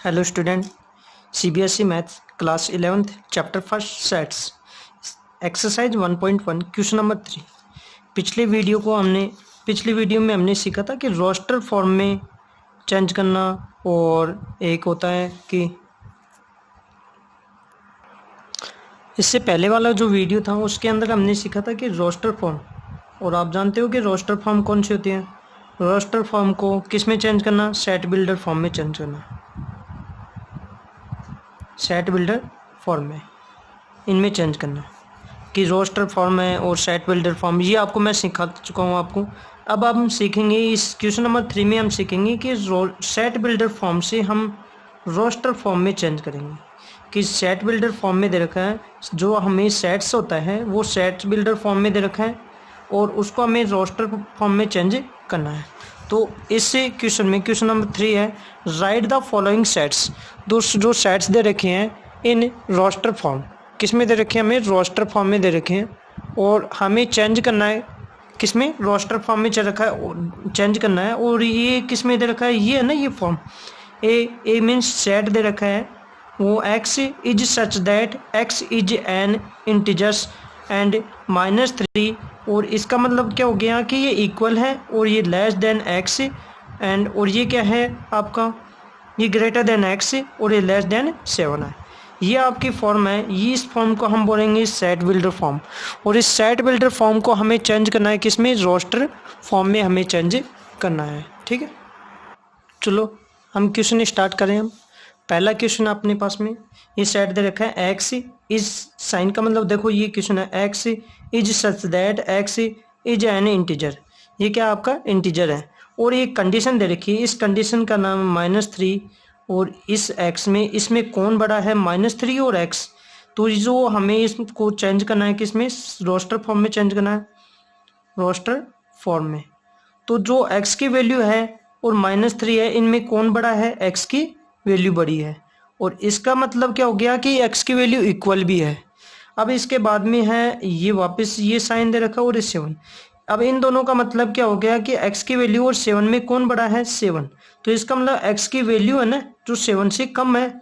Hello student, CBSE maths class 11th chapter first sets exercise 1.1 question number 3। पिछले video में हमने सीखा था कि रोस्टर फॉर्म में चेंज करना, और एक होता है कि इससे पहले वाला जो वीडियो था उसके अंदर हमने सीखा था कि रोस्टर फॉर्म, और आप जानते हो कि रोस्टर फॉर्म कौन सी होती है। रोस्टर फॉर्म को किस में चेंज करना? सेट बिल्डर फॉर्म में चेंज करना। सेट बिल्डर फॉर्म में इनमें चेंज करना कि रोस्टर फॉर्म है और सेट बिल्डर फॉर्म, ये आपको मैं सिखा चुका हूँ आपको। अब हम सीखेंगे इस क्वेश्चन नंबर 3 में हम सीखेंगे कि सेट बिल्डर फॉर्म से हम रोस्टर फॉर्म में चेंज करेंगे। कि सेट बिल्डर फॉर्म में दे रखा है, जो हमें सेट्स होता है वो सेट बिल्डर फॉर्म में दे रखा है और उसको हमें रोस्टर फॉर्म में चेंज करना है। तो इस क्वेश्चन में क्वेश्चन नंबर 3 है, राइट द फॉलोइंग सेट्स। जो सेट्स दे रखे हैं इन रोस्टर फॉर्म, किस में दे रखे हैं? हमें रोस्टर फॉर्म में दे रखे हैं, और हमें चेंज करना है किस में? रोस्टर फॉर्म में चल रखा है, चेंज करना है। और ये किस में दे रखा है? ये है ना, ये फॉर्म ए मीन्स सेट दे रखा है, वो x is such that x is an integers and -3, और इसका मतलब क्या हो गया कि ये इक्वल है और ये लेस देन x एंड, और ये क्या है आपका? ये ग्रेटर देन x और ये लेस देन 7 है। ये आपकी फॉर्म है। ये इस फॉर्म को हम बोलेंगे सेट बिल्डर फॉर्म, और इस सेट बिल्डर फॉर्म को हमें चेंज करना है किस में? रोस्टर फॉर्म में हमें चेंज करना है। ठीक है, चलो हम क्वेश्चन स्टार्ट करें। हम पहला क्वेश्चन अपने पास में ये सेट दे रखा है, एक्स इज साइन का मतलब देखो ये क्वेश्चन है, x is such that x is an integer. ये क्या आपका इंटीजर है, और ये कंडीशन दे रखी है, इस कंडीशन का नाम है -3, और इस एक्स में इसमें कौन बड़ा है? -3 और एक्स। तो जो हमें इसको चेंज करना है किस में? रोस्टर फॉर्म में चेंज करना है, रोस्टर फॉर्म में। तो जो एक्स की वैल्यू है और -3 है, इनमें कौन बड़ा है? एक्स की वैल्यू बड़ी है, और इसका मतलब क्या हो गया कि x की वैल्यू इक्वल भी है। अब इसके बाद में है ये वापस ये साइन दे रखा और 7। अब इन दोनों का मतलब क्या हो गया कि x की वैल्यू और 7 में कौन बड़ा है? 7। तो इसका मतलब x की वैल्यू है ना जो 7 से कम है,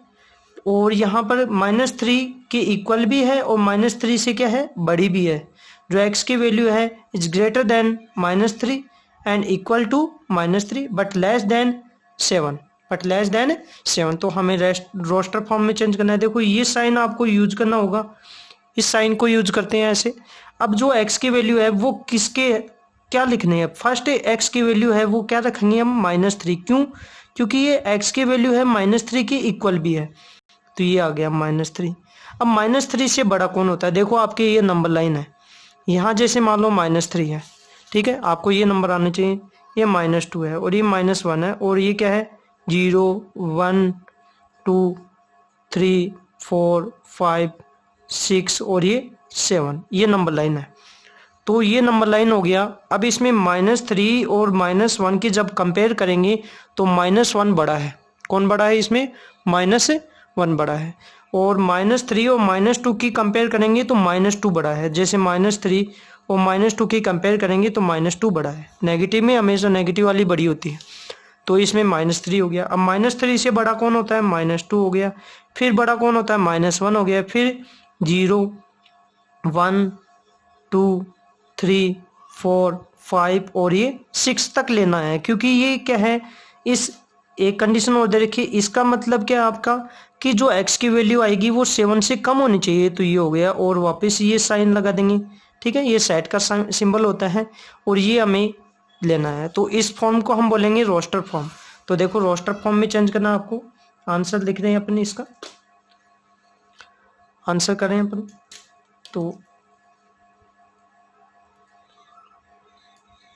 और यहाँ पर -3 के इक्वल भी है और -3 से क्या है? बड़ी भी है। जो x की वैल्यू है is greater than -3 and equal to -3 but less than 7, but less than 7। तो हमें रोस्टर फॉर्म में चेंज करना है। देखो ये साइन आपको यूज करना होगा, इस साइन को यूज करते हैं ऐसे। अब जो x की वैल्यू है वो किसके क्या लिखने हैं? फर्स्ट x की वैल्यू है वो क्या रखेंगे हम? -3। क्यों? क्योंकि ये x की वैल्यू है -3 की इक्वल भी है, तो ये आ गया -3। अब -3 से बड़ा कौन होता है? देखो आपके ये नंबर लाइन है, यहाँ जैसे मान लो -3 है, ठीक है, आपको ये नंबर आने चाहिए। ये -2 है और ये -1 है, और ये क्या है? 0 1 2 3 4 5 6 और ये 7, ये नंबर लाइन है। तो ये नंबर लाइन हो गया। अब इसमें -3 और -1 की जब कंपेयर करेंगे तो -1 बड़ा है। कौन बड़ा है इसमें? -1 बड़ा है। और -3 और -2 की कंपेयर करेंगे तो -2 बड़ा है। जैसे -3 और -2 की कंपेयर करेंगे तो -2 बड़ा है। नेगेटिव में हमेशा नेगेटिव वाली बड़ी होती है, तो इसमें -3 हो गया। अब -3 से बड़ा कौन होता है? -2 हो गया। फिर बड़ा कौन होता है? -1 हो गया। फिर 0 1 2 3 4 5 और ये 6 तक लेना है, क्योंकि ये क्या है? इस एक कंडीशन और दे रखी। इसका मतलब क्या है आपका कि जो x की वैल्यू आएगी वो 7 से कम होनी चाहिए। तो ये हो गया, और वापस ये साइन लगा देंगे। ठीक है, ये सेट का सिंबल होता है, और ये हमें लेना है। तो इस फॉर्म को हम बोलेंगे रोस्टर फॉर्म। तो देखो रोस्टर फॉर्म में चेंज करना, आपको आंसर लिख रहे हैं अपने, इसका आंसर करें अपन। तो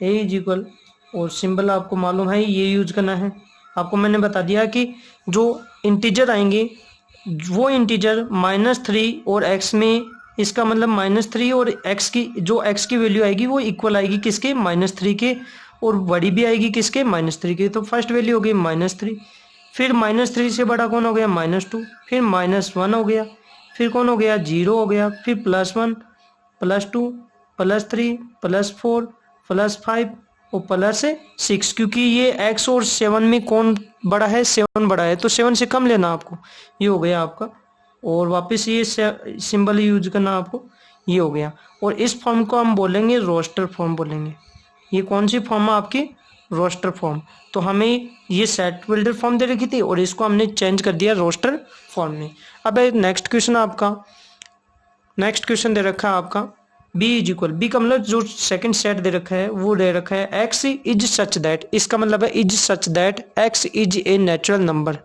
ए इज इक्वल, और सिंबल आपको मालूम है ये यूज करना है। आपको मैंने बता दिया कि जो इंटीजर आएंगे वो इंटीजर -3 और x में, इसका मतलब -3 और x की जो x की वैल्यू आएगी वो इक्वल आएगी किसके? -3 के, और बड़ी भी आएगी किसके? -3 के। तो फर्स्ट वैल्यू हो गई -3। फिर -3 से बड़ा कौन हो गया? -2। फिर -1 हो गया। फिर कौन हो गया? 0 हो गया। फिर +1 +2 +3 +4 +5 और प्लस 6, क्योंकि ये x और 7 में कौन बड़ा है, 7 बड़ा है, तो 7 से कम लेना आपको। ये हो गया आपका, और वापस ये सिंबल यूज करना आपको, ये हो गया। और इस फॉर्म को हम बोलेंगे रोस्टर फॉर्म बोलेंगे। ये कौन सी फॉर्म है आपकी, रोस्टर फॉर्म। तो हमें ये सेट बिल्डर फॉर्म दे रखी थी और इसको हमने चेंज कर दिया रोस्टर फॉर्म में। अब नेक्स्ट क्वेश्चन आपका, नेक्स्ट क्वेश्चन दे रखा है आपका बी इज इक्वल, बी का मतलब जो सेकंड सेट दे रखा है वो दे रखा है एक्स इज सच दैट, इसका मतलब है is such that x is a natural number,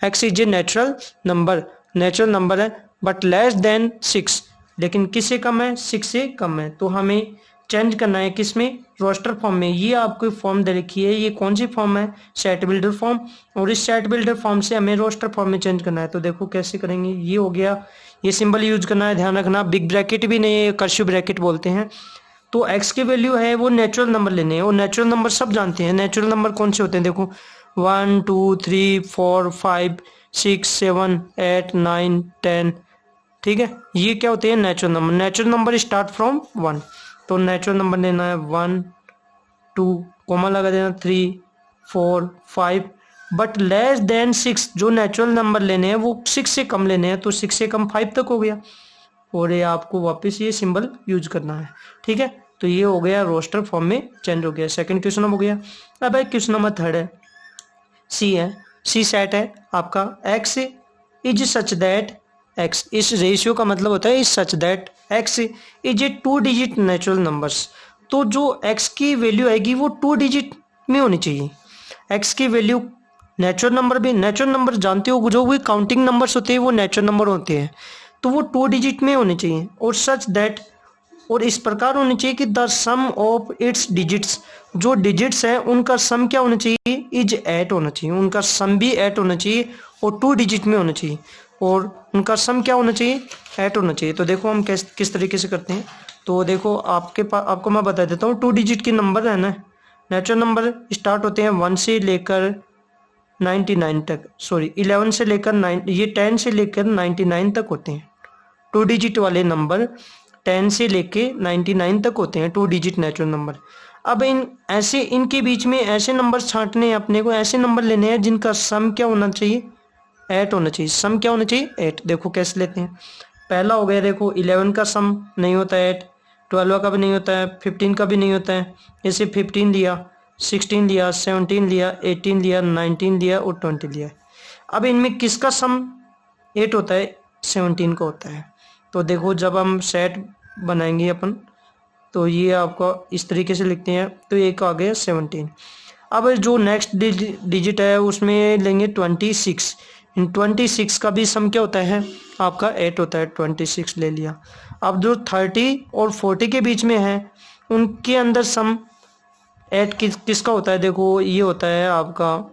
x is a natural number है बट लेस देन 6, लेकिन किससे कम है, 6 से कम है। तो हमें चेंज करना है किसमें, रोस्टर फॉर्म में। ये आपको फॉर्म दे रखी है, ये कौन सी फॉर्म है, सेट बिल्डर फॉर्म, और इस सेट बिल्डर फॉर्म से हमें रोस्टर फॉर्म में चेंज करना है। तो देखो कैसे करेंगे, ये हो गया, ये सिंबल यूज करना है, ध्यान रखना, बिग ब्रैकेट भी नहीं है, कर्सिव ब्रैकेट बोलते हैं। तो एक्स की वैल्यू है वो नेचुरल नंबर लेने हैं, और नेचुरल नंबर सब जानते हैं, नेचुरल नंबर कौन से होते हैं, देखो 1 2 3 4 5 6 7 8 9 10, ठीक है, ये क्या होते हैं natural number. Natural number start from 1, तो नेचुरल नंबर लेना है 1 2 कोमा लगा देना 3 4 5, बट लेस देन 6, जो नेचुरल नंबर लेने हैं वो 6 से कम लेने हैं, तो 6 से कम 5 तक हो गया, और ये आपको वापस ये सिंबल यूज करना है, ठीक है। तो ये हो गया रोस्टर फॉर्म में चेंज हो गया, सेकंड क्वेश्चन हो गया। अब क्वेश्चन नंबर थर्ड है, सी है, सी सेट है आपका, x is such that x, इस रेशियो का मतलब होता है is such that x is a 2 digit natural numbers. तो जो एक्स की वैल्यू आएगी वो 2 डिजिट में होनी चाहिए। एक्स की वैल्यू नेचुरल नंबर भी, नेचुरल नंबर जानते हो जो भी काउंटिंग नंबर्स होते हैं वो नेचुरल नंबर होते हैं, तो वो 2 डिजिट में होने चाहिए, और सच दैट, और इस प्रकार होनी चाहिए कि the sum of its digits, जो डिजिट्स है उनका सम क्या होना चाहिए, इज 8 होना चाहिए, उनका सम भी 8 होना चाहिए और 2 डिजिट में होना चाहिए, और उनका सम क्या होना चाहिए, 8 होना चाहिए। तो देखो हम किस तरीके से करते हैं, तो देखो आपको मैं बता देता हूँ, 2 डिजिट के नंबर है ना, नेचुरल नंबर स्टार्ट होते हैं 1 से लेकर 99 तक, सॉरी 11 से लेकर 9, ये 10 से लेकर 99 तक होते हैं। 2 डिजिट वाले नंबर 10 से लेके 99 तक होते हैं 2 डिजिट नेचुरल नंबर। अब इनके बीच में ऐसे नंबर छांटने हैं अपने को, ऐसे नंबर लेने हैं जिनका सम क्या होना चाहिए, 8 होना चाहिए, सम क्या होना चाहिए 8। देखो कैसे लेते हैं, पहला हो गया, देखो 11 का सम नहीं होता है 8, 12 का भी नहीं होता है, 15 का भी नहीं होता है, ऐसे 15 लिया, 16 लिया, 17 लिया, 18 लिया, 19 लिया और 20 लिया। अब इनमें किसका सम 8 होता है, 17 का होता है। तो देखो जब हम सेट बनाएंगे अपन, तो ये आपको इस तरीके से लिखते हैं, तो एक आ गया 17। अब जो नेक्स्ट डिजिट है उसमें लेंगे 26, इन 26 का भी सम क्या होता है आपका 8 होता है, 26 ले लिया। अब जो 30 और 40 के बीच में है उनके अंदर सम 8 किसका होता है, देखो ये होता है आपका,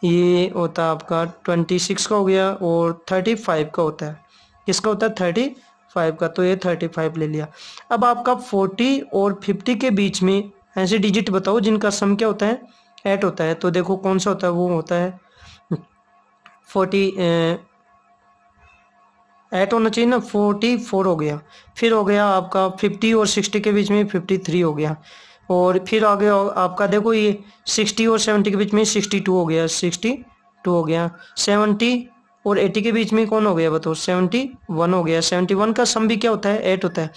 ये होता है आपका 26 का हो गया, और 35 का होता है, किसका होता है 35 का, तो ये 35 ले लिया। अब आपका 40 और 50 के बीच में ऐसे डिजिट बताओ जिनका सम क्या होता है 8 होता है। तो देखो कौन सा होता है, वो होता है 8 होना चाहिए ना, 44 हो गया। फिर हो गया आपका 50 और 60 के बीच में 53 हो गया, और फिर आ गया आपका देखो ये 60 और 70 के बीच में 62 हो गया, 62 हो गया। 70 और 80 के बीच में कौन हो गया बताओ, 71 हो गया। 71 का सम भी क्या होता है 8 होता है।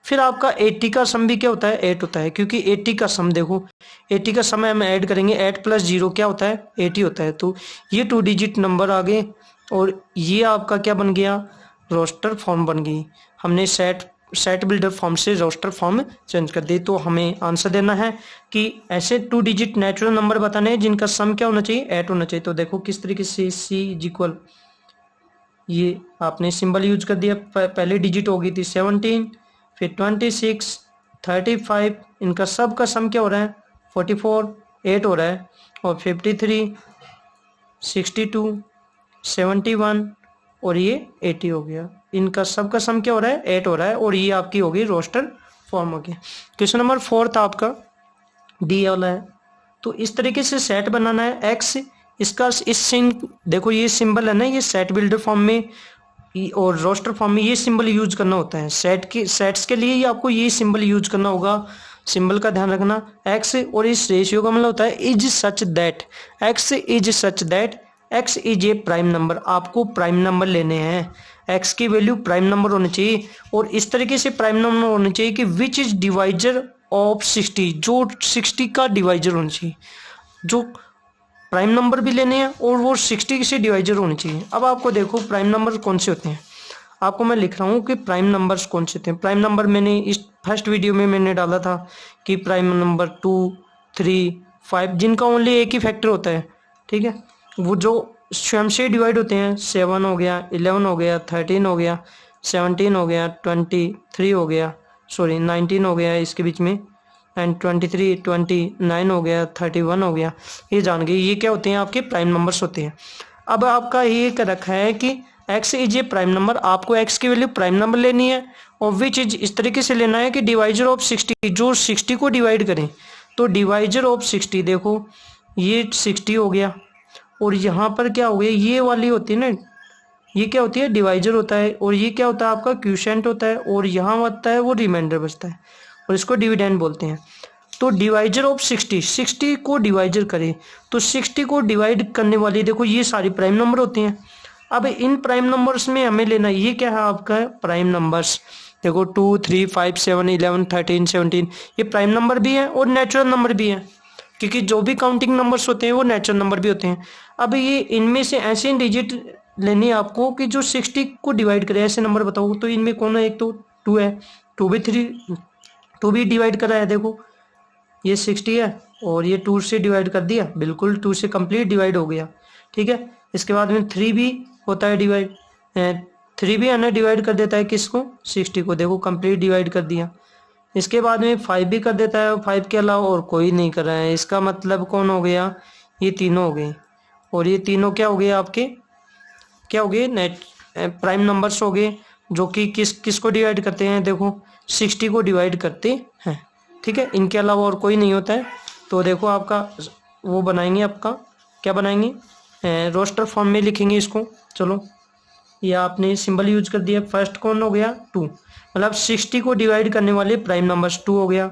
फिर आपका 80 का सम भी क्या होता है 8 होता है, क्योंकि 80 का सम देखो 80 का सम हम ऐड करेंगे, 8 + 0 क्या होता है 80 होता है। तो ये 2 डिजिट नंबर आ गए, और ये आपका क्या बन गया, रोस्टर फॉर्म बन गई। हमने सेट बिल्डर फॉर्म से रोस्टर फॉर्म चेंज कर दी। तो हमें आंसर देना है कि ऐसे 2 डिजिट नेचुरल नंबर बताने हैं जिनका सम क्या होना चाहिए 8 होना चाहिए। तो देखो किस तरीके से, C इज इक्वल, ये आपने सिंबल यूज कर दिया, पहले डिजिट हो गई थी 17, फिर 26, 35, इनका सब का सम क्या हो रहा है 44, 8 हो रहा है, और 53, 62, 71 और ये 80 हो गया। इनका सब का सम क्या हो रहा है 8 हो रहा है, और ये आपकी होगी रोस्टर फॉर्म हो गया। क्वेश्चन नंबर 4 था आपका, डी वाला है। तो इस तरीके से सेट बनाना है एक्स, इसका देखो ये सिंबल है ना, ये सेट बिल्डर फॉर्म में और रोस्टर फॉर्म में ये सिंबल यूज करना होता है। सेट्स के लिए ही आपको ये सिंबल यूज करना होगा। सिंबल का ध्यान रखना, एक्स और इस रेशियो का मतलब होता है is such that, x is such that x is a prime number. आपको प्राइम नंबर लेने हैं, एक्स की वैल्यू प्राइम नंबर होनी चाहिए और इस तरीके से प्राइम नंबर होना चाहिए कि विच इज डिवाइजर ऑफ 60, जो 60 का डिवाइजर होना चाहिए। जो प्राइम नंबर भी लेने हैं और वो 60 से डिवाइजर होने चाहिए। अब आपको देखो प्राइम नंबर कौन से होते हैं, आपको मैं लिख रहा हूँ कि प्राइम नंबर्स कौन से होते हैं। प्राइम नंबर मैंने इस फर्स्ट वीडियो में मैंने डाला था कि प्राइम नंबर 2, 3, 5 जिनका ओनली एक ही फैक्टर होता है, ठीक है, वो जो स्वयं से डिवाइड होते हैं, 7 हो गया, 11 हो गया, 13 हो गया, 17 हो गया, 23 हो गया, सॉरी 19 हो गया इसके बीच में, एंड 23, 29 हो गया, 31 हो गया, ये जान गए ये क्या होते हैं, आपके प्राइम नंबर्स होते हैं। अब आपका ये कर रखा है कि x is a prime number, आपको x की वैल्यू प्राइम नंबर लेनी है और विच इज इस तरीके से लेना है कि डिवाइजर ऑफ 60, जो 60 को डिवाइड करें। तो डिवाइजर ऑफ 60 देखो ये 60 हो गया और यहाँ पर क्या हो गया, ये वाली होती है ना, ये क्या होती है, डिवाइजर होता है और ये क्या होता है आपका क्यूशेंट होता है और यहाँ होता है वो रिमाइंडर बचता है और इसको डिविडेंड बोलते हैं। तो डिवाइजर ऑफ 60, 60 को डिवाइजर करें तो 60 को डिवाइड करने वाली देखो ये सारी प्राइम नंबर होती हैं। अब इन प्राइम नंबर्स में हमें लेना ये क्या है आपका प्राइम नंबर्स, देखो 2, 3, 5, 7, 11, 13, 17 ये प्राइम नंबर भी हैं और नेचुरल नंबर भी हैं, क्योंकि जो भी काउंटिंग नंबर्स होते हैं वो नेचुरल नंबर भी होते हैं। अब ये इनमें से ऐसे डिजिट लेनी है आपको कि जो 60 को डिवाइड करे, ऐसे नंबर बताओ तो इनमें कौन है, एक तो 2 है, 2 भी डिवाइड करा है, देखो ये 60 है और ये 2 से डिवाइड कर दिया, बिल्कुल 2 से कंप्लीट डिवाइड हो गया, ठीक है। इसके बाद में 3 भी होता है डिवाइड, 3 भी है ना डिवाइड कर देता है किसको, 60 को, देखो कंप्लीट डिवाइड कर दिया। इसके बाद में 5 भी कर देता है और 5 के अलावा और कोई नहीं कर रहा है, इसका मतलब कौन हो गया, ये तीनों हो गए और ये तीनों क्या हो गए आपके, क्या हो गए, नेट प्राइम नंबर्स हो गए, जो कि किसको डिवाइड करते हैं, देखो 60 को डिवाइड करते हैं, ठीक है, इनके अलावा और कोई नहीं होता है। तो देखो आपका वो बनाएंगे, आपका क्या बनाएंगे, रोस्टर फॉर्म में लिखेंगे इसको। चलो ये आपने सिंबल यूज कर दिया, फर्स्ट कौन हो गया 2, मतलब 60 को डिवाइड करने वाले प्राइम नंबर्स 2 हो गया।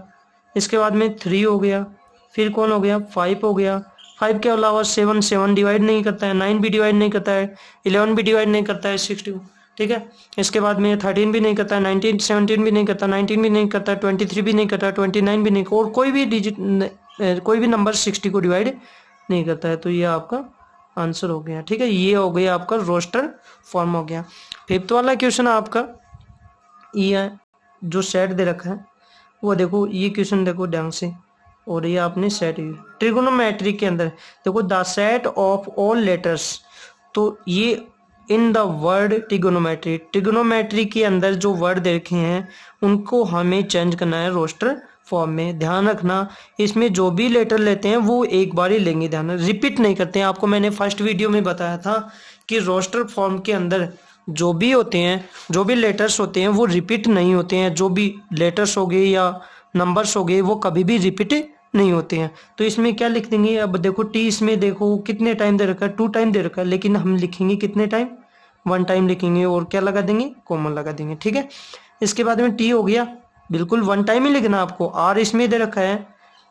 इसके बाद में 3 हो गया, फिर कौन हो गया 5 हो गया, 5 के अलावा 7 डिवाइड नहीं करता है, 9 भी डिवाइड नहीं करता है, 11 भी डिवाइड नहीं करता है 60 को, ठीक है। इसके बाद में 13 भी नहीं करता है, 19, 17 भी नहीं करता, 19 भी नहीं करता, 23 भी नहीं करता, 29 भी नहीं, और कोई भी डिजिट कोई भी नंबर 60 को डिवाइड नहीं करता है। तो ये आपका आंसर हो गया, ठीक है, ये हो गया आपका रोस्टर फॉर्म हो गया। 5th वाला क्वेश्चन आपका ये जो सेट दे रखा है वो देखो, ये क्वेश्चन देखो ढंग से, और ये आपने सेट ट्रिगोनोमेट्री के अंदर देखो the set of all letters, तो ये in the word trigonometry, trigonometry के अंदर जो वर्ड दे रखे हैं उनको हमें चेंज करना है रोस्टर फॉर्म में। ध्यान रखना इसमें जो भी लेटर लेते हैं वो एक बार ही लेंगे, ध्यान रिपीट नहीं करते हैं। आपको मैंने फर्स्ट वीडियो में बताया था कि रोस्टर फॉर्म के अंदर जो भी होते हैं, जो भी लेटर्स होते हैं वो रिपीट नहीं होते हैं, जो भी लेटर्स हो गए या नंबर्स हो गए वो कभी भी रिपीट नहीं होते हैं। तो इसमें क्या लिख देंगे, अब देखो टी इसमें देखो कितने टाइम दे रखा है, 2 टाइम दे रखा है, लेकिन हम लिखेंगे कितने टाइम, 1 टाइम लिखेंगे और क्या लगा देंगे, कॉमन लगा देंगे, ठीक है। इसके बाद में टी हो गया, बिल्कुल 1 टाइम ही लिखना आपको, आर इसमें दे रखा है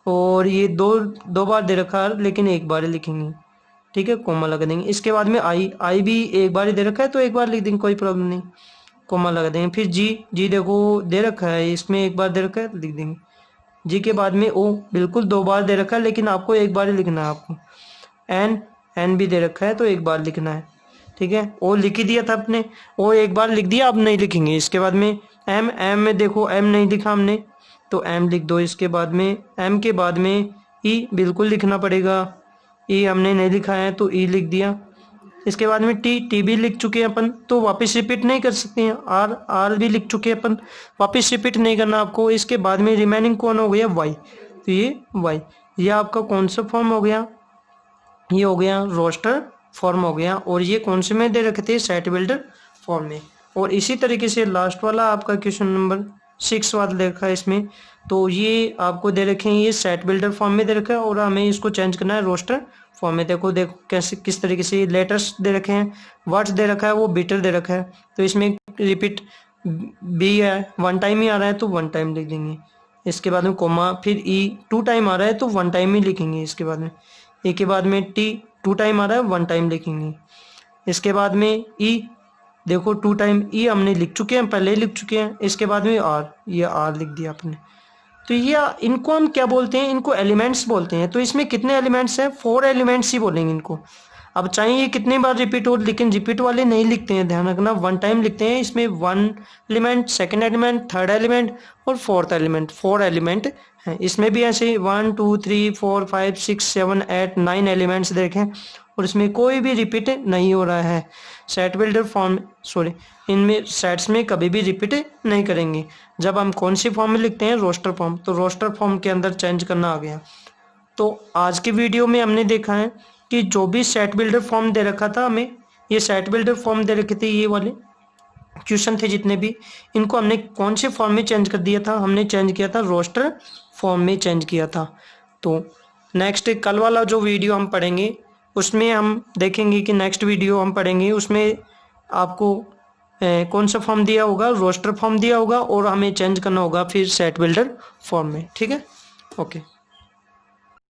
और ये दो बार दे रखा है लेकिन एक बार ही लिखेंगे, ठीक है, कॉमा लगा देंगे। इसके बाद में आई भी एक बार ही दे रखा है तो एक बार लिख देंगे, कोई प्रॉब्लम नहीं, कॉमा लगा देंगे। फिर जी देखो दे रखा है, इसमें एक बार दे रखा है लिख देंगे। जी के बाद में ओ, बिल्कुल 2 बार दे रखा है लेकिन आपको एक बार ही लिखना है आपको। एन भी दे रखा है तो एक बार लिखना है, ठीक है। ओ लिख ही दिया था आपने, ओ एक बार लिख दिया, अब नहीं लिखेंगे। इसके बाद में एम में देखो एम नहीं लिखा हमने तो एम लिख दो। इसके बाद में एम के बाद में ई बिल्कुल लिखना पड़ेगा, ई हमने नहीं लिखा है तो ई लिख दिया। इसके बाद में टी भी लिख चुके हैं अपन तो वापस रिपीट नहीं कर सकते हैं। आर भी लिख चुके हैं अपन, वापस रिपीट नहीं करना आपको। इसके बाद में रिमेनिंग कौन हो गया वाई, तो ये वाई, ये आपका कौन सा फॉर्म हो गया, ये हो गया रोस्टर फॉर्म हो गया। और ये कौन से में दे रखे थे, सेट बिल्डर फॉर्म में। और इसी तरीके से लास्ट वाला आपका क्वेश्चन नंबर 6 वाला देखा है इसमें, तो ये आपको दे रखे हैं, ये सेट बिल्डर फॉर्म में दे रखा है और हमें इसको चेंज करना है रोस्टर फॉर्म में। देखो कैसे किस तरीके से लेटर्स दे रखे हैं, वर्ड्स दे रखा है, वो बीटर दे रखा है, तो इसमें रिपीट बी है, 1 टाइम ही आ रहा है तो 1 टाइम लिख देंगे। इसके बाद में कोमा, फिर ई 2 टाइम आ रहा है तो 1 टाइम ही लिखेंगे। इसके बाद में ए के बाद में टी 2 टाइम आ रहा है 1 टाइम लिखेंगे। इसके बाद में ई देखो 2 टाइम ई हमने लिख चुके हैं, पहले लिख चुके हैं। इसके बाद में आर, ये आर लिख दिया आपने। तो ये इनको हम क्या बोलते हैं, इनको एलिमेंट्स बोलते हैं। तो इसमें कितने एलिमेंट्स हैं, 4 एलिमेंट्स ही बोलेंगे इनको। अब चाहे ये कितनी बार रिपीट हो, लेकिन रिपीट वाले नहीं लिखते हैं, ध्यान रखना, 1 टाइम लिखते हैं। इसमें 1 element, second element, third element और फोर्थ एलिमेंट, 4 एलिमेंट हैं। इसमें भी ऐसे 1 2 3 4 5 6 7 8 9 एलिमेंट्स देखें, और इसमें कोई भी रिपीट नहीं हो रहा है। सेट बिल्डर फॉर्म इनमें सेट्स में कभी भी रिपीट नहीं करेंगे। जब हम कौन सी फॉर्म में लिखते हैं, रोस्टर फॉर्म, तो रोस्टर फॉर्म के अंदर चेंज करना आ गया। तो आज की वीडियो में हमने देखा है कि जो भी सेट बिल्डर फॉर्म दे रखा था हमें, ये सेट बिल्डर फॉर्म दे रखे थे, ये वाले क्वेश्चन थे जितने भी, इनको हमने कौन से फॉर्म में चेंज कर दिया था, हमने चेंज किया था रोस्टर फॉर्म में चेंज किया था। तो नेक्स्ट कल वाला जो वीडियो हम पढ़ेंगे उसमें हम देखेंगे कि नेक्स्ट वीडियो हम पढ़ेंगे उसमें आपको कौन सा फॉर्म दिया होगा, रोस्टर फॉर्म दिया होगा, और हमें चेंज करना होगा फिर सेट बिल्डर फॉर्म में। ठीक है, ओके।